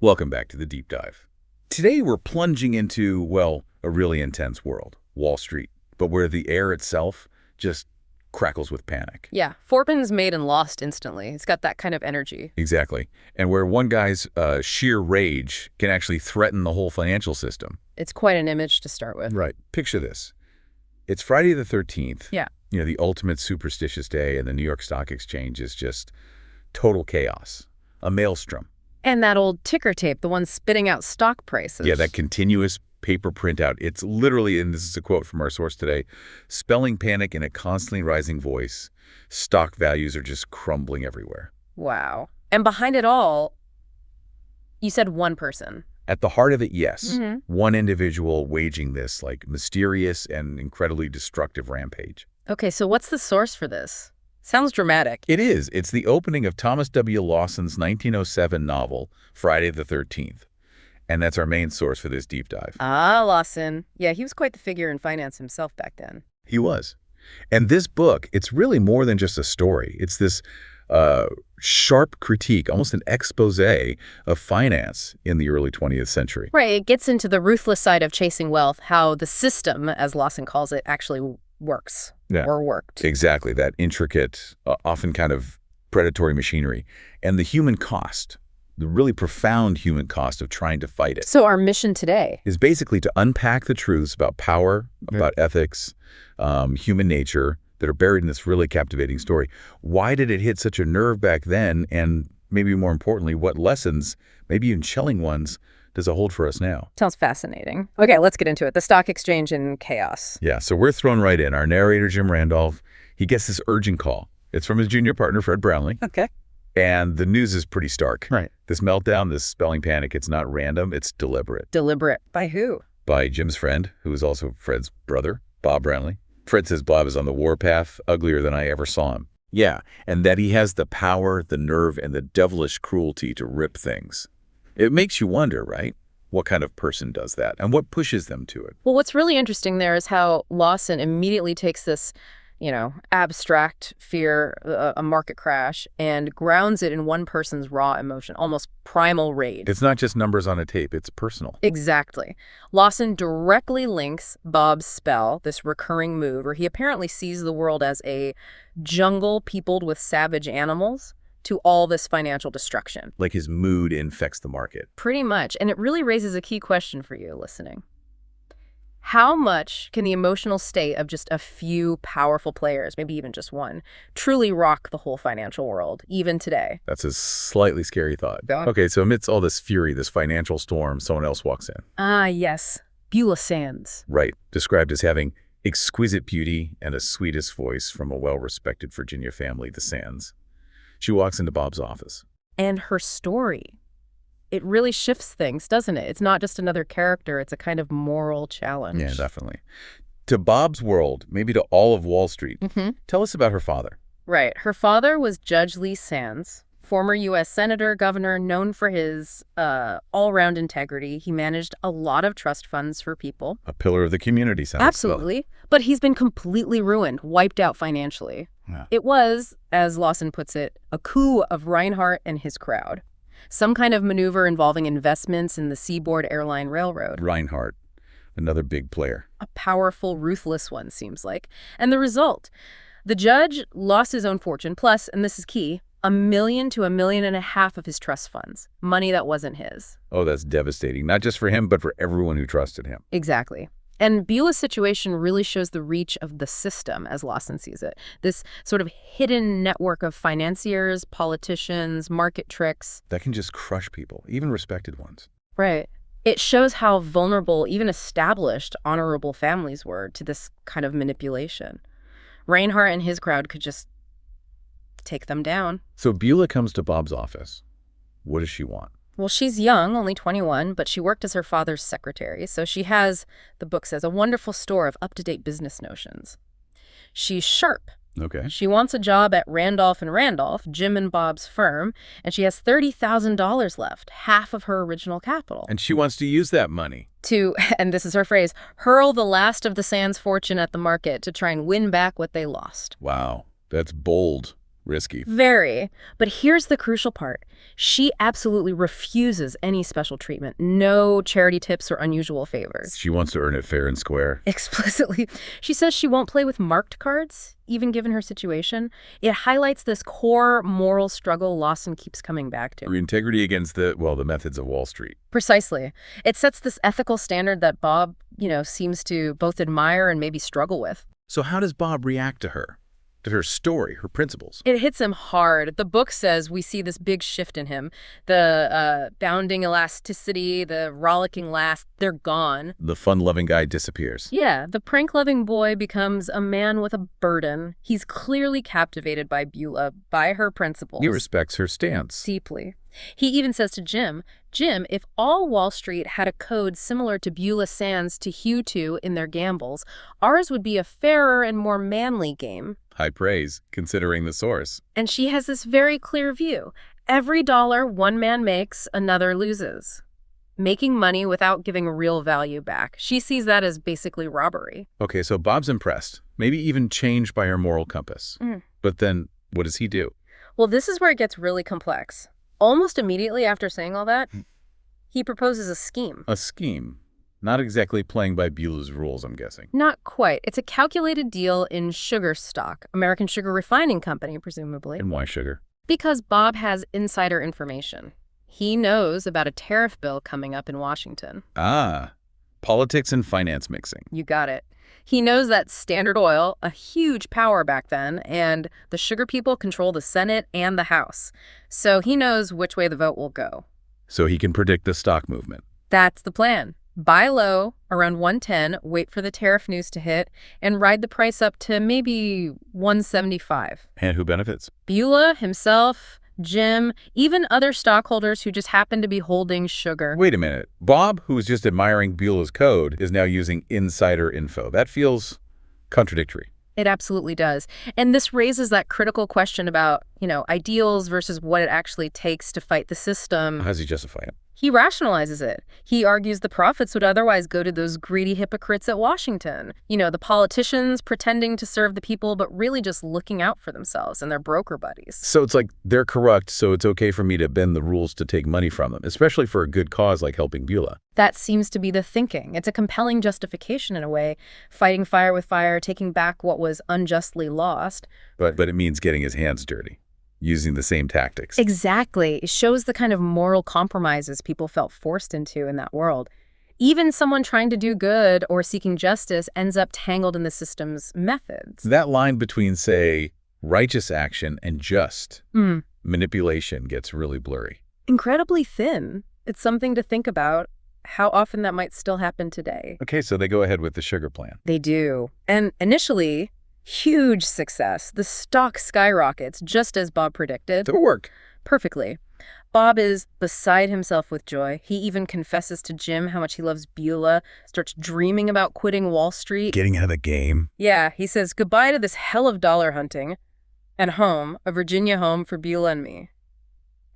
Welcome back to the Deep Dive. Today we're plunging into, well, a really intense world, Wall Street, but where the air itself just crackles with panic. Yeah, Forbin's made and lost instantly. It's got that kind of energy. Exactly. And where one guy's sheer rage can actually threaten the whole financial system. It's quite an image to start with. Right. Picture this. It's Friday the 13th. Yeah. You know, the ultimate superstitious day, and the New York Stock Exchange is just total chaos, a maelstrom. And that old ticker tape, the one spitting out stock prices. Yeah, that continuous paper printout. It's literally, and this is a quote from our source today, spelling panic in a constantly rising voice. Stock values are just crumbling everywhere. Wow. And behind it all, you said one person. At the heart of it, yes. One individual waging this like mysterious and incredibly destructive rampage. Okay, so what's the source for this? Sounds dramatic. It is. It's the opening of Thomas W. Lawson's 1907 novel, Friday the 13th. And that's our main source for this deep dive. Ah, Lawson. Yeah, he was quite the figure in finance himself back then. He was. And this book, it's really more than just a story. It's this sharp critique, almost an expose of finance in the early 20th century. Right, it gets into the ruthless side of chasing wealth, how the system, as Lawson calls it, actually works. Or worked. Exactly, that intricate, often kind of predatory machinery. And the human cost, the really profound human cost of trying to fight it. So our mission today Is basically to unpack the truths about power, about ethics, human nature, that are buried in this really captivating story. Why did it hit such a nerve back then? And maybe more importantly, what lessons, maybe even chilling ones, does it hold for us now? Sounds fascinating. Okay, let's get into it. The stock exchange in chaos. Yeah, so we're thrown right in. Our narrator, Jim Randolph, he gets this urgent call. It's from his junior partner, Fred Brownlee. Okay. And the news is pretty stark. Right. This meltdown, this spelling panic, it's not random, it's deliberate. Deliberate. By who? By Jim's friend, who is also Fred's brother, Bob Brownlee. Fred says Bob is on the warpath, uglier than I ever saw him. Yeah, and that he has the power, the nerve, and the devilish cruelty to rip things. It makes you wonder, right? What kind of person does that, and what pushes them to it? Well, what's really interesting there is how Lawson immediately takes this, abstract fear, a market crash, and grounds it in one person's raw emotion, almost primal rage. It's not just numbers on a tape, it's personal. Exactly. Lawson directly links Bob's spell, this recurring mood, where he apparently sees the world as a jungle peopled with savage animals, to all this financial destruction. Like his mood infects the market. Pretty much. And it really raises a key question for you listening. How much can the emotional state of just a few powerful players, maybe even just one, truly rock the whole financial world, even today? That's a slightly scary thought. Yeah. Okay, so amidst all this fury, this financial storm, someone else walks in. Ah, yes. Beulah Sands. Right, described as having exquisite beauty and a sweetest voice from a well-respected Virginia family, the Sands. She walks into Bob's office. And her story. It really shifts things, doesn't it? It's not just another character. It's a kind of moral challenge. Yeah, definitely. To Bob's world, maybe to all of Wall Street, tell us about her father. Right. Her father was Judge Lee Sands, former U.S. senator, governor, known for his all-round integrity. He managed a lot of trust funds for people. A pillar of the community, sounds Absolutely. But he's been completely ruined, wiped out financially. Yeah. It was, as Lawson puts it, a coup of Reinhardt and his crowd. Some kind of maneuver involving investments in the Seaboard Airline Railroad. Reinhardt, another big player. A powerful, ruthless one, seems like. And the result? The judge lost his own fortune, plus, and this is key, $1 million to $1.5 million of his trust funds. Money that wasn't his. Oh, that's devastating. Not just for him, but for everyone who trusted him. Exactly. And Beulah's situation really shows the reach of the system, as Lawson sees it. This sort of hidden network of financiers, politicians, market tricks. That can just crush people, even respected ones. Right. It shows how vulnerable even established, honorable families were to this kind of manipulation. Reinhardt and his crowd could just take them down. So Beulah comes to Bob's office. What does she want? Well, she's young, only 21, but she worked as her father's secretary, so she has, the book says, a wonderful store of up-to-date business notions. She's sharp. Okay. She wants a job at Randolph and Randolph, Jim and Bob's firm, and she has $30,000 left, half of her original capital. And she wants to use that money. To, and this is her phrase, hurl the last of the Sands' fortune at the market to try and win back what they lost. Wow, that's bold. Risky. Very. But here's the crucial part. She absolutely refuses any special treatment. No charity tips or unusual favors. She wants to earn it fair and square. Explicitly. She says she won't play with marked cards, even given her situation. It highlights this core moral struggle Lawson keeps coming back to. Integrity against the methods of Wall Street. Precisely. It sets this ethical standard that Bob, seems to both admire and maybe struggle with. So how does Bob react to her? To her story, her principles? It hits him hard. The book says we see this big shift in him. The bounding elasticity, the rollicking laugh, they're gone. The fun-loving guy disappears. Yeah, the prank-loving boy becomes a man with a burden. He's clearly captivated by Beulah, by her principles. He respects her stance. Deeply. He even says to Jim, if all Wall Street had a code similar to Beulah Sands to hew to in their gambles, ours would be a fairer and more manly game. High praise, considering the source. And she has this very clear view. Every dollar one man makes, another loses. Making money without giving real value back. She sees that as basically robbery. Okay, so Bob's impressed, maybe even changed by her moral compass. But then, what does he do? Well, this is where it gets really complex. Almost immediately after saying all that, he proposes a scheme. A scheme. Not exactly playing by Beulah's rules, I'm guessing. Not quite. It's a calculated deal in sugar stock, American Sugar Refining Company, presumably. And why sugar? Because Bob has insider information. He knows about a tariff bill coming up in Washington. Ah, politics and finance mixing. You got it. He knows that Standard Oil, a huge power back then, and the sugar people control the Senate and the House. So he knows which way the vote will go. So he can predict the stock movement. That's the plan. Buy low, around 110, wait for the tariff news to hit, and ride the price up to maybe 175. And who benefits? Beulah, himself, Jim, even other stockholders who just happen to be holding sugar. Wait a minute. Bob, who was just admiring Beulah's code, is now using insider info. That feels contradictory. It absolutely does. And this raises that critical question about, ideals versus what it actually takes to fight the system. How does he justify it? He rationalizes it. He argues the profits would otherwise go to those greedy hypocrites at Washington. The politicians pretending to serve the people, but really just looking out for themselves and their broker buddies. So it's like they're corrupt, so it's okay for me to bend the rules to take money from them, especially for a good cause like helping Beulah. That seems to be the thinking. It's a compelling justification in a way, fighting fire with fire, taking back what was unjustly lost. But it means getting his hands dirty. Using the same tactics. Exactly. It shows the kind of moral compromises people felt forced into in that world. Even someone trying to do good or seeking justice ends up tangled in the system's methods. That line between, say, righteous action and just manipulation gets really blurry. Incredibly thin. It's something to think about, how often that might still happen today. Okay, so they go ahead with the sugar plan. They do. And initially, huge success. The stock skyrockets, just as Bob predicted. It'll work. Perfectly. Bob is beside himself with joy. He even confesses to Jim how much he loves Beulah, starts dreaming about quitting Wall Street. Getting out of the game. Yeah, he says goodbye to this hell of dollar hunting and home, a Virginia home for Beulah and me.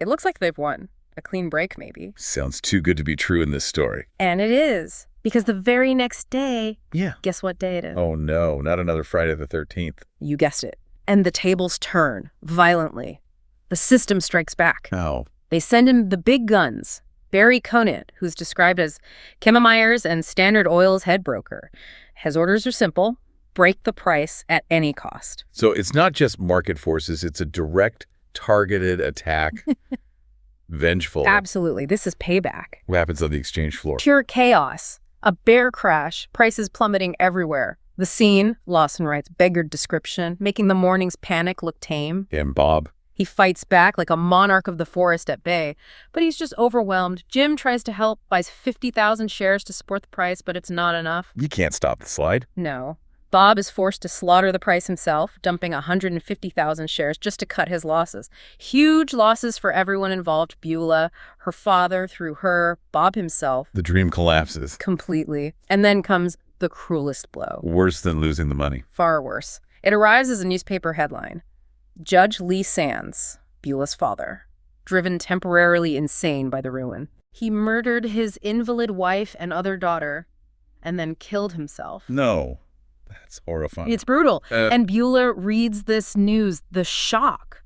It looks like they've won. A clean break, maybe. Sounds too good to be true in this story. And it is. Because the very next day, yeah. Guess what day it is? Oh no, not another Friday the 13th. You guessed it. And the tables turn, violently. The system strikes back. Oh. They send him the big guns. Barry Conant, who's described as Chemimeyer's and Standard Oil's head broker. His orders are simple: break the price at any cost. So it's not just market forces, it's a direct, targeted attack. Vengeful. Absolutely. This is payback. What happens on the exchange floor? Pure chaos. A bear crash, prices plummeting everywhere. The scene, Lawson writes, beggared description, making the morning's panic look tame. And Bob? He fights back like a monarch of the forest at bay, but he's just overwhelmed. Jim tries to help, buys 50,000 shares to support the price, but it's not enough. You can't stop the slide. No. Bob is forced to slaughter the price himself, dumping 150,000 shares just to cut his losses. Huge losses for everyone involved: Beulah, her father, through her, Bob himself. The dream collapses. Completely. And then comes the cruelest blow. Worse than losing the money. Far worse. It arrives as a newspaper headline. Judge Lee Sands, Beulah's father, driven temporarily insane by the ruin. He murdered his invalid wife and other daughter, and then killed himself. No. That's horrifying. It's brutal. And Beulah reads this news, the shock.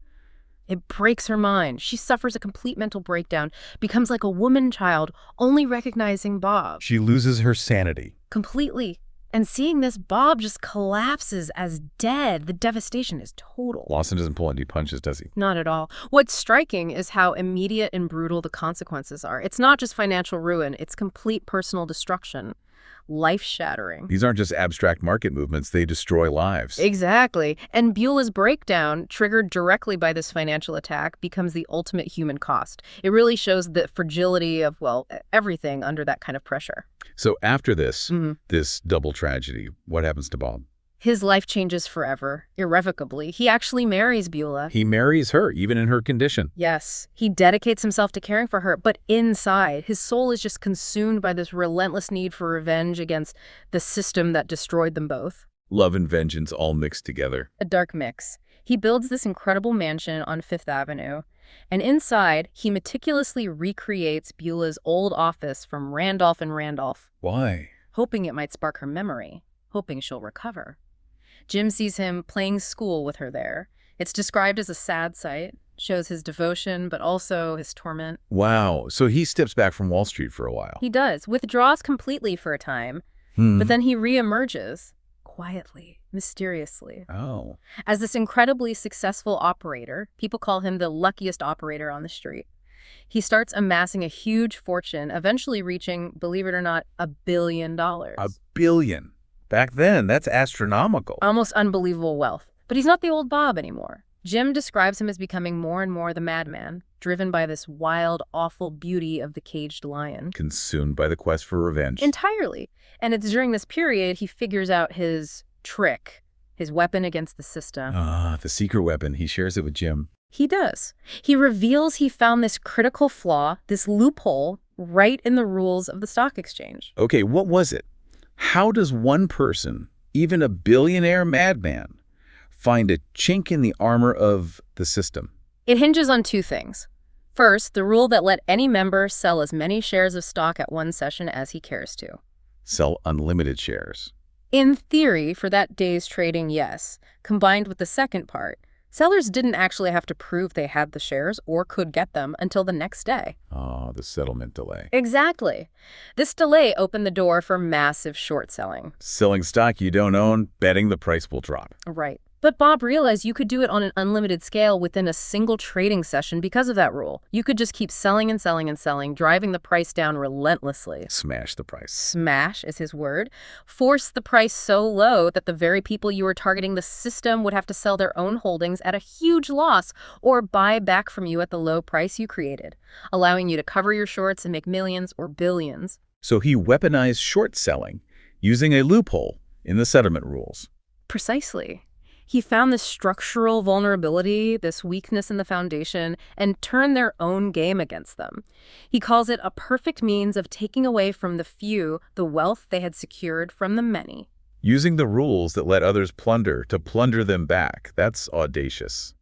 It breaks her mind. She suffers a complete mental breakdown, becomes like a woman child, only recognizing Bob. She loses her sanity. Completely. And seeing this, Bob just collapses as dead. The devastation is total. Lawson doesn't pull any punches, does he? Not at all. What's striking is how immediate and brutal the consequences are. It's not just financial ruin, it's complete personal destruction. Life-shattering. These aren't just abstract market movements, they destroy lives. Exactly. And Beulah's breakdown, triggered directly by this financial attack, becomes the ultimate human cost. It really shows the fragility of, well, everything under that kind of pressure. So after this, this double tragedy, what happens to Bob? His life changes forever, irrevocably. He actually marries Beulah. He marries her, even in her condition. Yes, he dedicates himself to caring for her, but inside, his soul is just consumed by this relentless need for revenge against the system that destroyed them both. Love and vengeance all mixed together. A dark mix. He builds this incredible mansion on Fifth Avenue, and inside, he meticulously recreates Beulah's old office from Randolph and Randolph, Why? hoping it might spark her memory, hoping she'll recover. Jim sees him playing school with her there. It's described as a sad sight, shows his devotion, but also his torment. Wow. So he steps back from Wall Street for a while. He does, withdraws completely for a time, but then he reemerges, quietly, mysteriously. Oh. As this incredibly successful operator, people call him the luckiest operator on the street. He starts amassing a huge fortune, eventually reaching, believe it or not, $1 billion. $1 billion. Back then, that's astronomical. Almost unbelievable wealth. But he's not the old Bob anymore. Jim describes him as becoming more and more the madman, driven by this wild, awful beauty of the caged lion. Consumed by the quest for revenge. Entirely. And it's during this period he figures out his trick, his weapon against the system. Ah, the secret weapon. He shares it with Jim. He does. He reveals he found this critical flaw, this loophole, right in the rules of the stock exchange. Okay, what was it? How does one person, even a billionaire madman, find a chink in the armor of the system? It hinges on two things. First, the rule that let any member sell as many shares of stock at one session as he cares to. Sell unlimited shares. In theory, for that day's trading, yes. Combined with the second part, sellers didn't actually have to prove they had the shares or could get them until the next day. Oh, the settlement delay. Exactly. This delay opened the door for massive short selling. Selling stock you don't own, betting the price will drop. Right. But Bob realized you could do it on an unlimited scale within a single trading session because of that rule. You could just keep selling and selling and selling, driving the price down relentlessly. Smash the price. Smash is his word. Force the price so low that the very people you were targeting the system would have to sell their own holdings at a huge loss or buy back from you at the low price you created, allowing you to cover your shorts and make millions or billions. So he weaponized short selling using a loophole in the settlement rules. Precisely. He found this structural vulnerability, this weakness in the foundation, and turned their own game against them. He calls it a perfect means of taking away from the few the wealth they had secured from the many. Using the rules that let others plunder to plunder them back. That's audacious.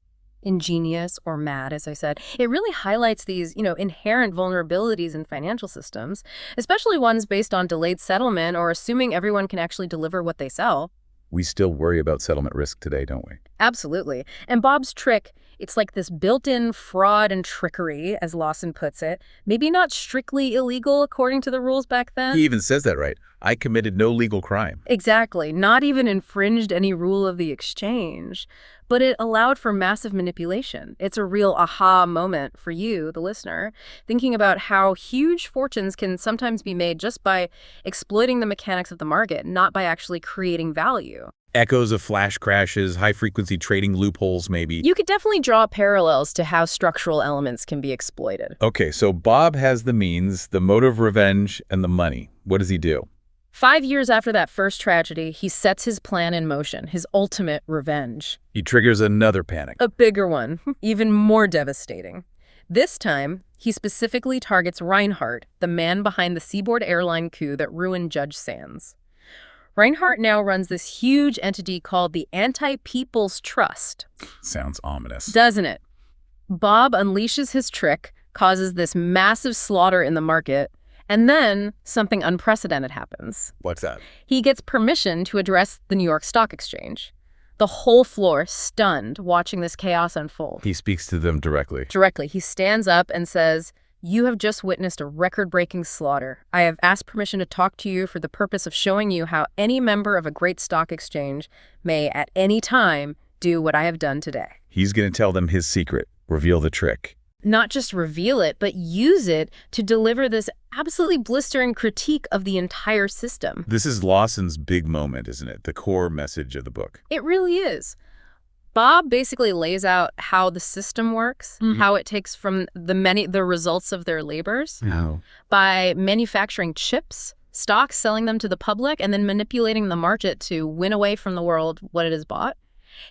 Ingenious or mad, as I said. It really highlights these, inherent vulnerabilities in financial systems, especially ones based on delayed settlement or assuming everyone can actually deliver what they sell. We still worry about settlement risk today, don't we? Absolutely. And Bob's trick, it's like this built-in fraud and trickery, as Lawson puts it. Maybe not strictly illegal according to the rules back then. He even says that, right? I committed no legal crime. Exactly. Not even infringed any rule of the exchange. But it allowed for massive manipulation. It's a real aha moment for you, the listener, thinking about how huge fortunes can sometimes be made just by exploiting the mechanics of the market, not by actually creating value. Echoes of flash crashes, high-frequency trading loopholes, maybe. You could definitely draw parallels to how structural elements can be exploited. Okay, so Bob has the means, the motive revenge, and the money. What does he do? 5 years after that first tragedy, he sets his plan in motion, his ultimate revenge. He triggers another panic. A bigger one, even more devastating. This time, he specifically targets Reinhardt, the man behind the Seaboard airline coup that ruined Judge Sands. Reinhardt now runs this huge entity called the Anti-People's Trust. Sounds ominous. Doesn't it? Bob unleashes his trick, causes this massive slaughter in the market, and then something unprecedented happens. What's that? He gets permission to address the New York Stock Exchange. The whole floor stunned watching this chaos unfold. He speaks to them directly. Directly, he stands up and says, "You have just witnessed a record-breaking slaughter. I have asked permission to talk to you for the purpose of showing you how any member of a great stock exchange may at any time do what I have done today." He's going to tell them his secret, reveal the trick. Not just reveal it, but use it to deliver this absolutely blistering critique of the entire system. This is Lawson's big moment, isn't it? The core message of the book. It really is. Bob basically lays out how the system works, how it takes from the results of their labors by manufacturing chips, stocks, selling them to the public, and then manipulating the market to win away from the world what it has bought.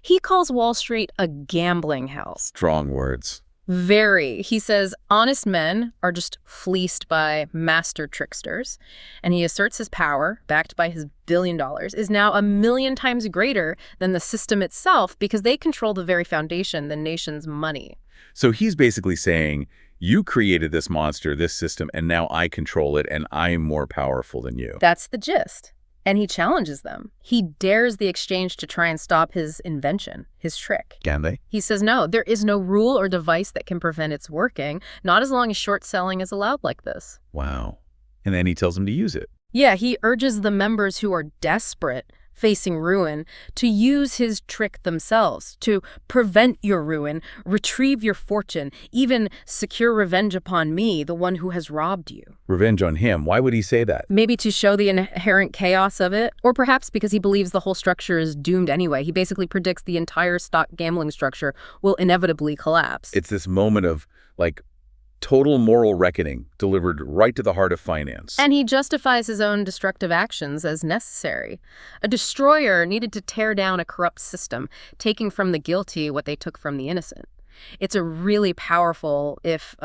He calls Wall Street a gambling hell. Strong words. Very. He says honest men are just fleeced by master tricksters, and he asserts his power, backed by his $1 billion, is now 1,000,000 times greater than the system itself because they control the very foundation, the nation's money. So he's basically saying, you created this monster, this system, and now I control it, and I'm more powerful than you. That's the gist. And he challenges them. He dares the exchange to try and stop his invention, his trick. Can they? He says, no, there is no rule or device that can prevent its working, not as long as short selling is allowed like this. Wow. And then he tells them to use it. Yeah, he urges the members who are desperate, facing ruin, to use his trick themselves, to prevent your ruin, retrieve your fortune, even secure revenge upon me, the one who has robbed you. Revenge on him. Why would he say that? Maybe to show the inherent chaos of it, or perhaps because he believes the whole structure is doomed anyway. He basically predicts the entire stock gambling structure will inevitably collapse. It's this moment of, like, total moral reckoning delivered right to the heart of finance. And he justifies his own destructive actions as necessary. A destroyer needed to tear down a corrupt system, taking from the guilty what they took from the innocent. It's a really powerful, if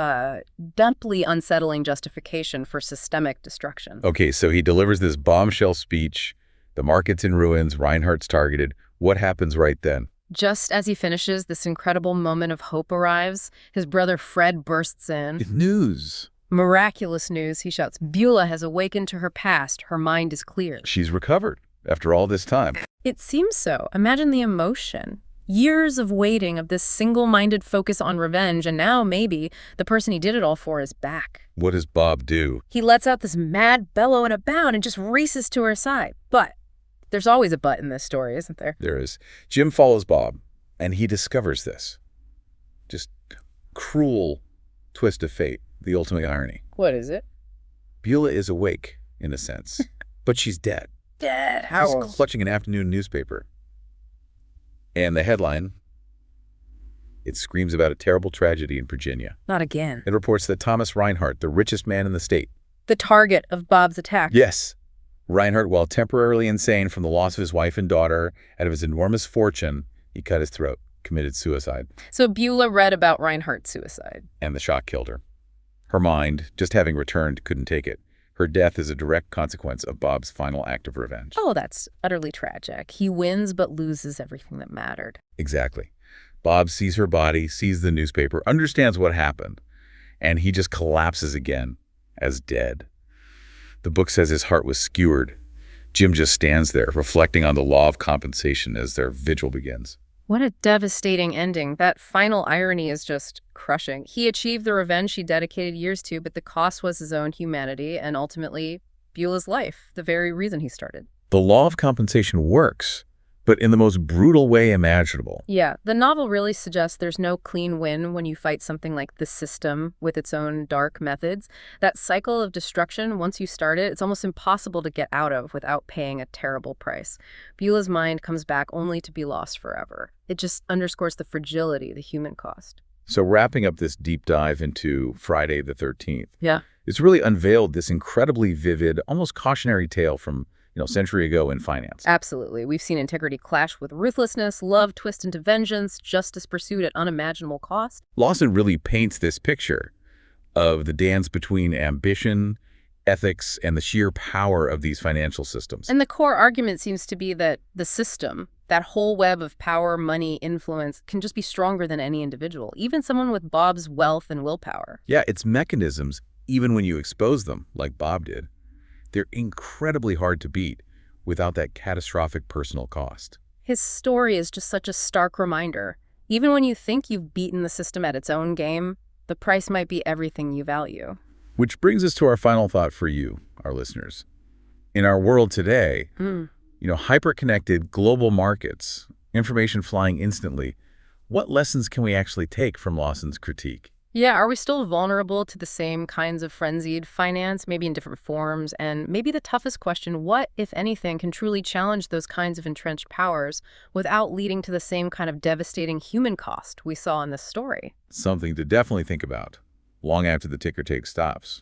deeply unsettling justification for systemic destruction. Okay, so he delivers this bombshell speech. The market's in ruins. Reinhardt's targeted. What happens right then? Just as he finishes, this incredible moment of hope arrives. His brother Fred bursts in. News. Miraculous news, he shouts. Beulah has awakened to her past. Her mind is clear. She's recovered after all this time. It seems so. Imagine the emotion. Years of waiting, of this single-minded focus on revenge, and now maybe the person he did it all for is back. What does Bob do? He lets out this mad bellow and a bound and just races to her side. But there's always a but in this story, isn't there? There is. Jim follows Bob, and he discovers this. Just cruel twist of fate, the ultimate irony. What is it? Beulah is awake, in a sense, but she's dead. Dead. How? She's clutching an afternoon newspaper. And the headline, it screams about a terrible tragedy in Virginia. Not again. It reports that Thomas Reinhardt, the richest man in the state. The target of Bob's attack. Yes. Reinhardt, while temporarily insane from the loss of his wife and daughter, out of his enormous fortune, he cut his throat, committed suicide. So Beulah read about Reinhardt's suicide. And the shock killed her. Her mind, just having returned, couldn't take it. Her death is a direct consequence of Bob's final act of revenge. Oh, that's utterly tragic. He wins but loses everything that mattered. Exactly. Bob sees her body, sees the newspaper, understands what happened, and he just collapses again as dead. The book says his heart was skewered. Jim just stands there, reflecting on the law of compensation as their vigil begins. What a devastating ending. That final irony is just crushing. He achieved the revenge he dedicated years to, but the cost was his own humanity and ultimately Beulah's life, the very reason he started. The law of compensation works, but in the most brutal way imaginable. Yeah, the novel really suggests there's no clean win when you fight something like the system with its own dark methods. That cycle of destruction, once you start it, it's almost impossible to get out of without paying a terrible price. Beulah's mind comes back only to be lost forever. It just underscores the fragility, the human cost. So wrapping up this deep dive into Friday the 13th, Yeah. it's really unveiled this incredibly vivid, almost cautionary tale from a century ago in finance. Absolutely. We've seen integrity clash with ruthlessness, love twist into vengeance, justice pursued at unimaginable cost. Lawson really paints this picture of the dance between ambition, ethics, and the sheer power of these financial systems. And the core argument seems to be that the system, that whole web of power, money, influence, can just be stronger than any individual, even someone with Bob's wealth and willpower. Yeah, its mechanisms, even when you expose them, like Bob did, they're incredibly hard to beat without that catastrophic personal cost. His story is just such a stark reminder. Even when you think you've beaten the system at its own game, the price might be everything you value. Which brings us to our final thought for you, our listeners. In our world today, hyper-connected global markets, information flying instantly, what lessons can we actually take from Lawson's critique? Yeah, are we still vulnerable to the same kinds of frenzied finance, maybe in different forms? And maybe the toughest question, what, if anything, can truly challenge those kinds of entrenched powers without leading to the same kind of devastating human cost we saw in this story? Something to definitely think about long after the ticker tape stops.